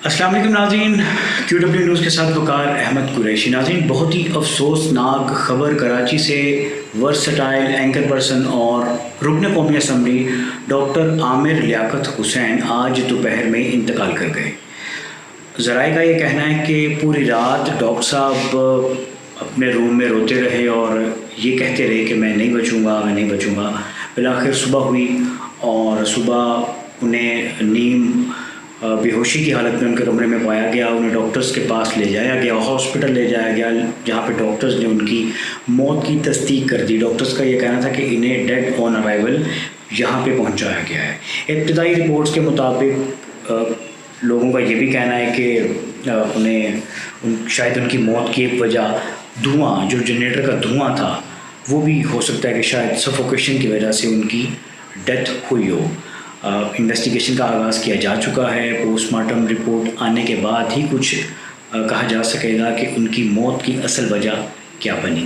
السلام علیکم ناظرین، کیو ڈبلیو نیوز کے ساتھ وقار احمد قریشی۔ ناظرین، بہت ہی افسوسناک خبر کراچی سے ورسٹائل اینکر پرسن اور رکن قومی اسمبلی ڈاکٹر عامر لیاقت حسین آج دوپہر میں انتقال کر گئے۔ ذرائع کا یہ کہنا ہے کہ پوری رات ڈاکٹر صاحب اپنے روم میں روتے رہے اور یہ کہتے رہے کہ میں نہیں بچوں گا، میں نہیں بچوں گا۔ بالآخر صبح ہوئی اور صبح انہیں نیم بے ہوشی کی حالت میں ان کے کمرے میں پایا گیا۔ انہیں ڈاکٹرز کے پاس لے جایا گیا، ہاسپٹل لے جایا گیا، جہاں پہ ڈاکٹرز نے ان کی موت کی تصدیق کر دی۔ ڈاکٹرز کا یہ کہنا تھا کہ انہیں ڈیڈ آن ارائیول یہاں پہ پہنچایا گیا ہے۔ ابتدائی رپورٹس کے مطابق لوگوں کا یہ بھی کہنا ہے کہ شاید ان کی موت کی ایک وجہ دھواں، جو جنریٹر کا دھواں تھا، وہ بھی ہو سکتا ہے کہ شاید سفوکیشن کی وجہ سے ان کی ڈیتھ ہوئی ہو۔ انویسٹیگیشن کا آغاز کیا جا چکا ہے۔ پوسٹ مارٹم رپورٹ آنے کے بعد ہی کچھ کہا جا سکے گا کہ ان کی موت کی اصل وجہ کیا بنی۔